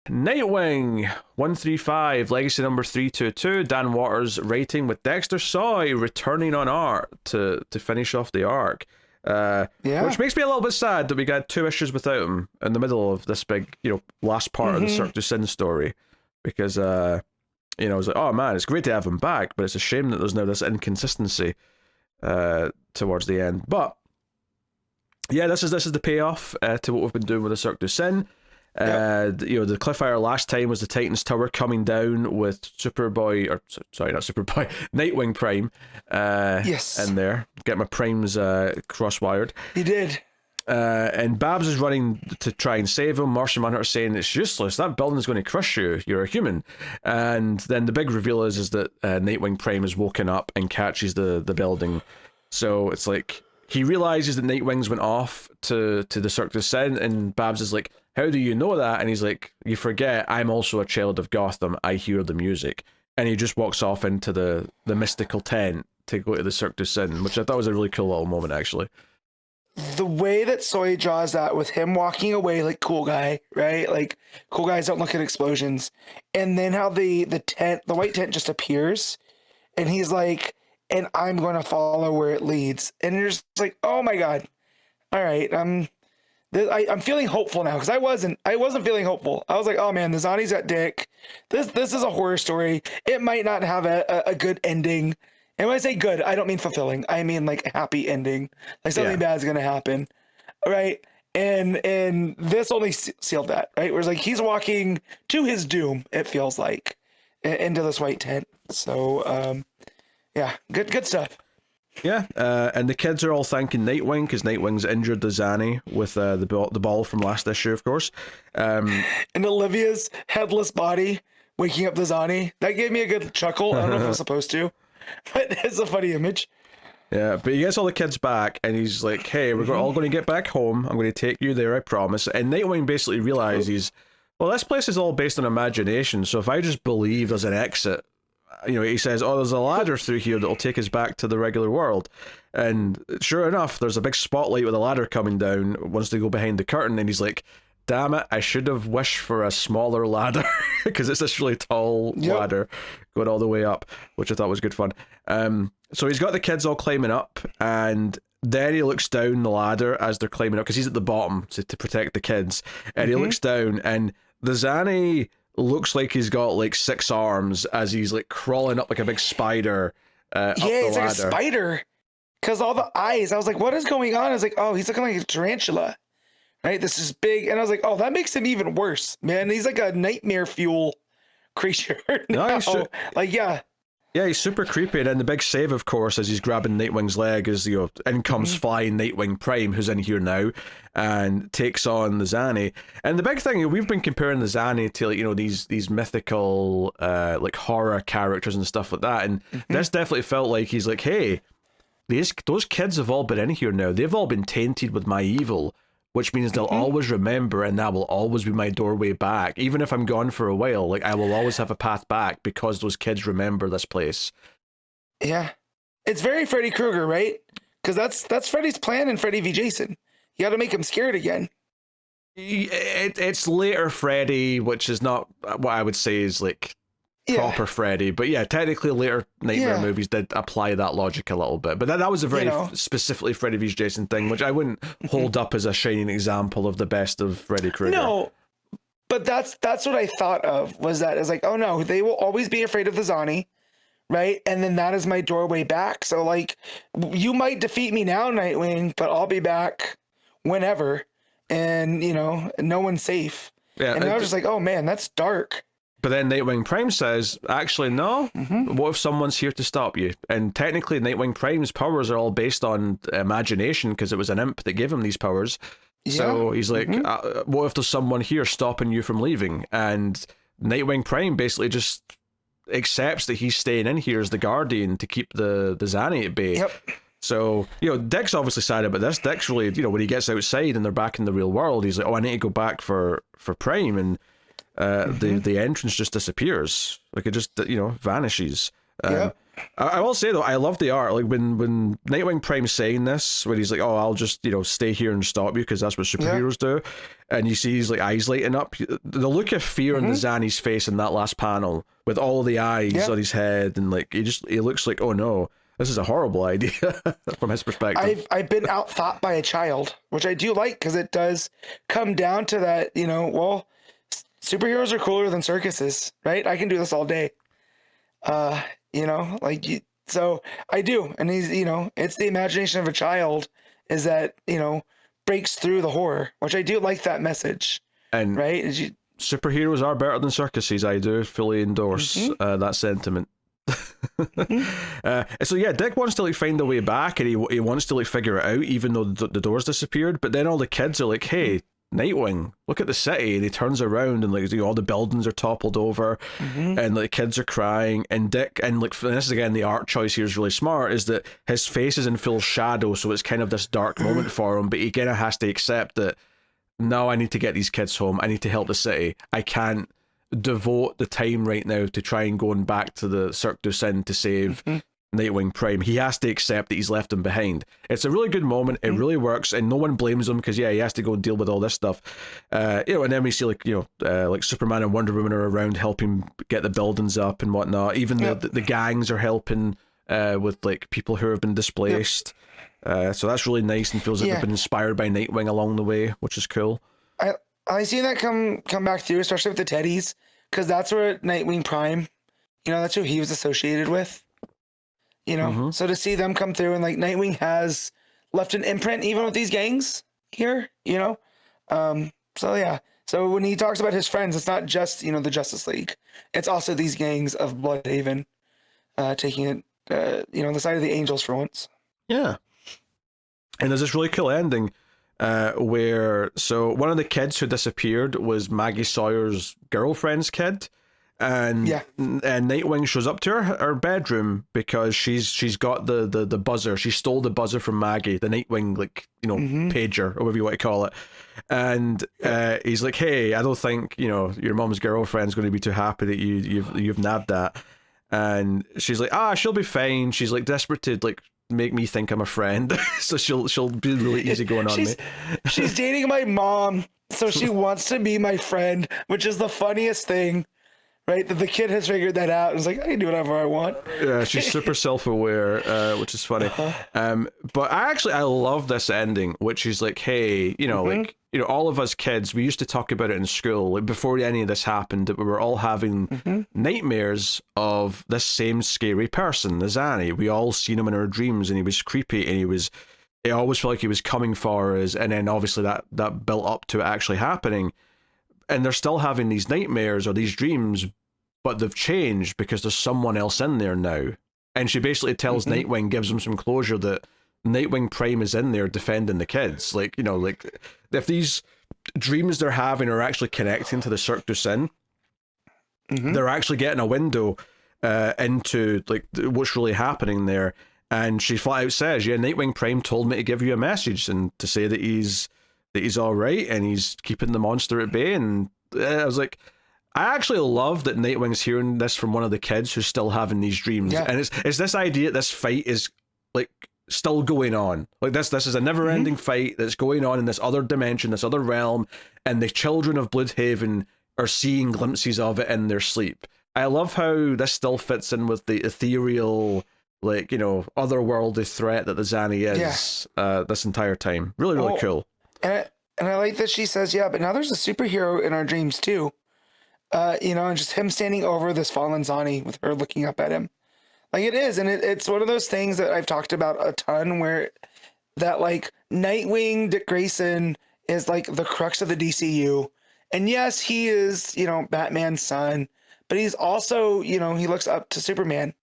Nightwing 135, Legacy number 322, Dan Waters writing with Dexter Soy returning on art to finish off the arc. Which makes me a little bit sad that we got 2 issues without him in the middle of this big, last part of the Cirque du Sin story. Because, I was like, oh man, it's great to have him back, but it's a shame that there's now this inconsistency towards the end. But, yeah, this is the payoff to what we've been doing with the Cirque du Sin. The cliffhanger last time was the Titans Tower coming down with Nightwing Prime. In there. Get my primes crosswired. He did. And Babs is running to try and save him. Martian Manhunter saying it's useless. That building's going to crush you. You're a human. And then the big reveal is that Nightwing Prime is woken up and catches the building. So it's like he realizes that Nightwings went off to the Cirque du Sin, and Babs is like, how do you know that? And he's like, you forget, I'm also a child of Gotham. I hear the music. And he just walks off into the mystical tent to go to the Cirque du Sin, which I thought was a really cool little moment, actually. The way that Soy draws that with him walking away like cool guy, right? Like cool guys don't look at explosions. And then how the white tent just appears and he's like, and I'm going to follow where it leads. And you're just like, oh my God. All right. I'm feeling hopeful now because I wasn't feeling hopeful. I was like, oh man, the Zani's got dick. This is a horror story. It might not have a good ending. And when I say good, I don't mean fulfilling. I mean like a happy ending. Like something bad's gonna happen, right? And this only sealed that, right? Whereas like he's walking to his doom. It feels like into this white tent. So good stuff. Yeah, and the kids are all thanking Nightwing because Nightwing's injured the Zani with the ball from last issue, of course. And Olivia's headless body waking up the Zani. That gave me a good chuckle. I don't know if I was supposed to, but it's a funny image. Yeah, but he gets all the kids back, and he's like, hey, we're all going to get back home. I'm going to take you there, I promise. And Nightwing basically realizes, well, this place is all based on imagination, so if I just believe there's an exit, he says, oh, there's a ladder through here that'll take us back to the regular world. And sure enough, there's a big spotlight with a ladder coming down once they go behind the curtain, and he's like, damn it, I should have wished for a smaller ladder, because it's this really tall ladder going all the way up, which I thought was good fun. So he's got the kids all climbing up, and then he looks down the ladder as they're climbing up, because he's at the bottom to protect the kids, and he looks down, and the Zani looks like he's got like 6 arms as he's like crawling up like a big spider up the it's ladder. like a spider because all the eyes. I was like, what is going on? I was like, oh, he's looking like a tarantula, right? This is big. And I was like, oh, that makes him even worse, man. He's like a nightmare fuel creature now. Yeah, he's super creepy. And then the big save, of course, as he's grabbing Nightwing's leg, is in comes flying Nightwing Prime, who's in here now, and takes on the Zani. And the big thing, we've been comparing the Zani to these mythical like horror characters and stuff like that. And this definitely felt like he's like, hey, those kids have all been in here now. They've all been tainted with my evil, which means they'll always remember, and that will always be my doorway back. Even if I'm gone for a while, like I will always have a path back because those kids remember this place. Yeah. It's very Freddy Krueger, right? Because that's Freddy's plan in Freddy v. Jason. You got to make him scared again. It's later Freddy, which is not what I would say is like proper Freddy, but yeah, technically later Nightmare movies did apply that logic a little bit, but that was a very specifically Freddy v. Jason thing, which I wouldn't hold up as a shining example of the best of Freddy Krueger. No, but that's what I thought of, was that it's like, oh no, they will always be afraid of the Zani, right? And then that is my doorway back. So like, you might defeat me now, Nightwing, but I'll be back whenever, and no one's safe. Yeah, and I was just like, oh man, that's dark. But then Nightwing Prime says, actually, no. What if someone's here to stop you? And technically, Nightwing Prime's powers are all based on imagination because it was an imp that gave him these powers. Yeah. So he's like, what if there's someone here stopping you from leaving? And Nightwing Prime basically just accepts that he's staying in here as the guardian to keep the Zani at bay. Yep. So, Dick's obviously sad about this. Dick's really, when he gets outside and they're back in the real world, he's like, oh, I need to go back for Prime. And the entrance just disappears, like it just vanishes. I will say though, I love the art. Like when Nightwing Prime's saying this, when he's like, "Oh, I'll just stay here and stop you because that's what superheroes do," and you see his like eyes lighting up. The look of fear on the Zanny's face in that last panel, with all the eyes on his head, and like he looks like, "Oh no, this is a horrible idea" from his perspective. I've been out thought by a child, which I do like because it does come down to that. Well, superheroes are cooler than circuses, right? I can do this all day. So I do. And he's, it's the imagination of a child is that, breaks through the horror, which I do like that message. And right. Superheroes are better than circuses. I do fully endorse that sentiment. So yeah, Dick wants to like find a way back, and he wants to like figure it out, even though the doors disappeared. But then all the kids are like, "Hey, Nightwing, look at the city," and he turns around and like all the buildings are toppled over, and like kids are crying, and Dick, and like this is again the art choice here is really smart, is that his face is in full shadow, so it's kind of this dark moment for him, but he kind of has to accept that now I need to get these kids home, I need to help the city, I can't devote the time right now to try and going back to the Cirque du Soleil to save Nightwing Prime. He has to accept that he's left him behind. It's a really good moment. It really works, and no one blames him because he has to go and deal with all this stuff. And then we see like Superman and Wonder Woman are around helping get the buildings up and whatnot. Even the gangs are helping with like people who have been displaced. So that's really nice, and feels like they've been inspired by Nightwing along the way, which is cool. I seen that come back through, especially with the Teddies, because that's where Nightwing Prime, that's who he was associated with. So to see them come through, and like Nightwing has left an imprint even with these gangs here, so yeah. So when he talks about his friends, it's not just, the Justice League. It's also these gangs of Bloodhaven taking it, the side of the Angels for once. Yeah. And there's this really cool ending where, so one of the kids who disappeared was Maggie Sawyer's girlfriend's kid. And Nightwing shows up to her bedroom because she's got the buzzer. She stole the buzzer from Maggie, the Nightwing pager or whatever you want to call it. And he's like, "Hey, I don't think your mom's girlfriend's going to be too happy that you've nabbed that." And she's like, she'll be fine. She's like desperate to like make me think I'm a friend, so she'll be really easygoing on me. She's dating my mom, so she wants to be my friend, which is the funniest thing. Right, that the kid has figured that out and is like, I can do whatever I want. Yeah, she's super self-aware, which is funny. But I love this ending, which is like, hey, all of us kids, we used to talk about it in school, like before any of this happened, that we were all having nightmares of this same scary person, the Zanny. We all seen him in our dreams, and he was creepy, and it always felt like he was coming for us, and then obviously that built up to it actually happening. And they're still having these nightmares or these dreams, but they've changed because there's someone else in there now. And she basically tells Nightwing, gives him some closure that Nightwing Prime is in there defending the kids. Like, like if these dreams they're having are actually connecting to the Cirque du Soleil, they're actually getting a window into like what's really happening there. And she flat out says, Nightwing Prime told me to give you a message and to say that he's all right and he's keeping the monster at bay. And I was like, I actually love that Nightwing's hearing this from one of the kids who's still having these dreams. And it's this idea that this fight is like still going on. Like this is a never-ending fight that's going on in this other dimension, this other realm, and the children of Bloodhaven are seeing glimpses of it in their sleep. I love how this still fits in with the ethereal, like, otherworldly threat that the Zanny is this entire time. Really, really cool. And I like that she says, but now there's a superhero in our dreams too. And just him standing over this fallen Zanny with her looking up at him. Like it is. And it's one of those things that I've talked about a ton where that like Nightwing, Dick Grayson is like the crux of the DCU. And yes, he is, Batman's son, but he's also, he looks up to Superman.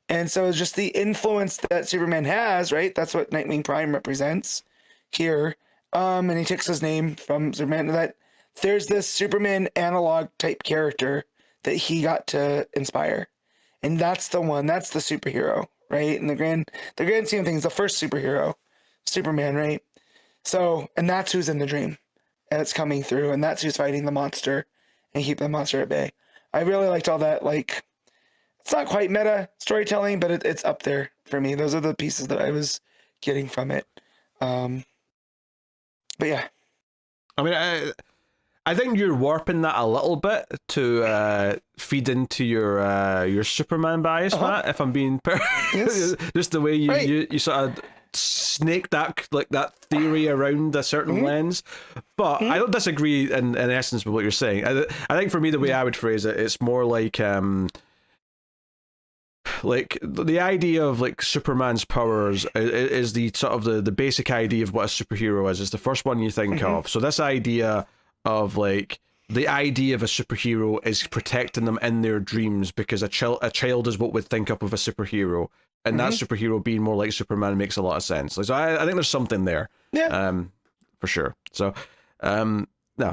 And so just the influence that Superman has, right? That's what Nightwing Prime represents here. And he takes his name from Superman. That there's this Superman analog type character that he got to inspire, and that's the one. That's the superhero, right? In the grand scheme of things, the first superhero, Superman, right? So, and that's who's in the dream, and it's coming through, and that's who's fighting the monster and keeping the monster at bay. I really liked all that, like, it's not quite meta storytelling, but it's up there for me. Those are the pieces that I was getting from it. But yeah. I mean, I think you're warping that a little bit to feed into your Superman bias, Matt. If I'm being Yes. just the way you sort of snake that theory around a certain lens, but I don't disagree in essence with what you're saying. I think for me the way I would phrase it, it's more like the idea of like Superman's powers is the sort of the basic idea of what a superhero is. It's the first one you think of. So this idea of like the idea of a superhero is protecting them in their dreams, because a child is what we'd think up of a superhero. And that superhero being more like Superman makes a lot of sense. So I think there's something there. Yeah. For sure. So, no,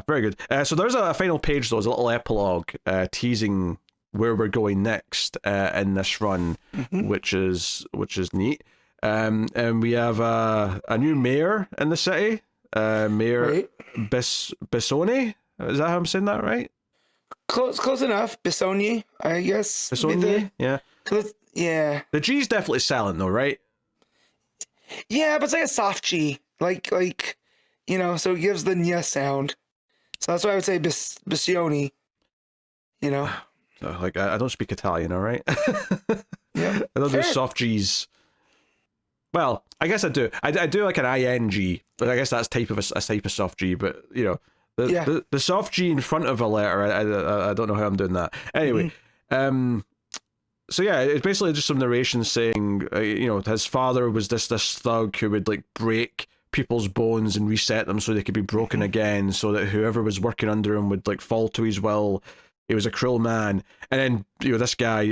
very good. So there's a final page, though, there's a little epilogue teasing where we're going next in this run, which is neat. And we have a new mayor in the city, Mayor Bissoni. Is that how I'm saying that right? Close enough. Bissoni, I guess. Bissoni, yeah. Yeah. The G's definitely silent though, right? Yeah, but it's like a soft G. Like so it gives the nya sound. So that's why I would say Bissioni. So, like, I don't speak Italian, all right? Yeah. I don't do soft G's. Well, I guess I do. I do like an ing, but I guess that's a type of soft G. But the soft G in front of a letter, I don't know how I'm doing that. Anyway, so yeah, it's basically just some narration saying, his father was this thug who would like break people's bones and reset them so they could be broken again, so that whoever was working under him would like fall to his will. He was a cruel man, and then this guy,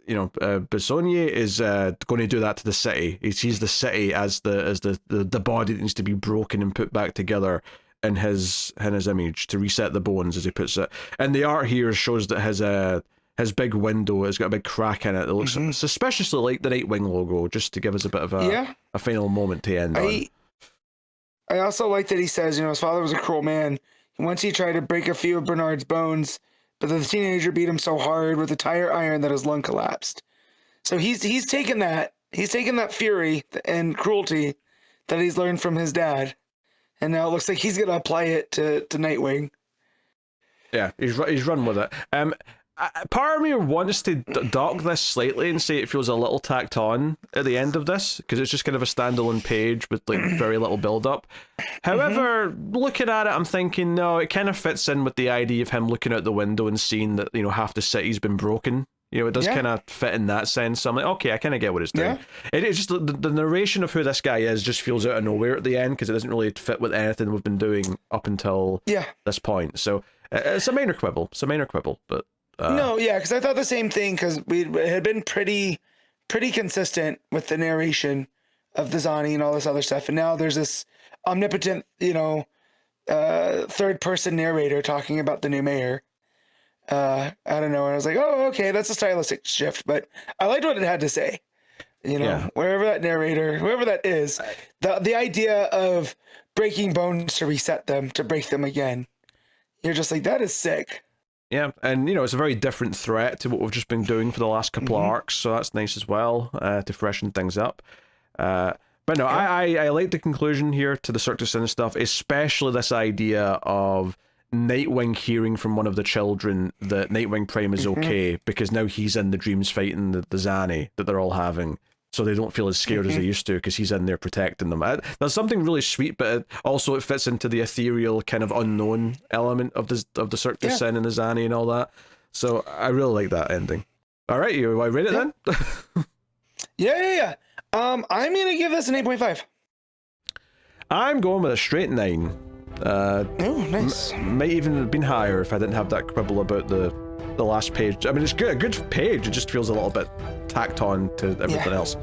Bissonier is going to do that to the city. He sees the city as the body that needs to be broken and put back together in his image to reset the bones, as he puts it. And the art here shows that his big window has got a big crack in it that looks suspiciously like the Nightwing logo, just to give us a bit of a final moment to end on. I also like that he says, his father was a cruel man. Once he tried to break a few of Bernard's bones, but the teenager beat him so hard with a tire iron that his lung collapsed. So he's taken that fury and cruelty that he's learned from his dad, and now it looks like he's gonna apply it to Nightwing. Yeah, he's run with it. Part of me wants to dock this slightly and say it feels a little tacked on at the end of this, because it's just kind of a standalone page with like very little build up. However, looking at it, I'm thinking, no, it kind of fits in with the idea of him looking out the window and seeing that, half the city's been broken. It does kind of fit in that sense. So I'm like, okay, I kind of get what it's doing. It's just the narration of who this guy is just feels out of nowhere at the end, because it doesn't really fit with anything we've been doing up until this point. So it's a minor quibble. But no, because I thought the same thing, because we had been pretty consistent with the narration of the Zani and all this other stuff, and now there's this omnipotent, third-person narrator talking about the new mayor. I don't know, and I was like, oh, okay, that's a stylistic shift, but I liked what it had to say. Wherever that narrator, whoever that is, the idea of breaking bones to reset them, to break them again, you're just like, that is sick. Yeah, and it's a very different threat to what we've just been doing for the last couple of arcs, so that's nice as well, to freshen things up. But no, I like the conclusion here to the Cirque du Soleil stuff, especially this idea of Nightwing hearing from one of the children that Nightwing Prime is okay, because now he's in the dreams fighting the Zani that they're all having, so they don't feel as scared as they used to, because he's in there protecting them. There's something really sweet, but it fits into the ethereal kind of unknown element of the Cirque du Soleil and the Zani and all that. So I really like that ending. All right, you want to rate it then? Yeah. I'm gonna give this an 8.5. I'm going with a straight 9. Oh, nice. Might even have been higher if I didn't have that quibble about the last page. I mean, it's good, a good page. It just feels a little bit tacked on to everything else.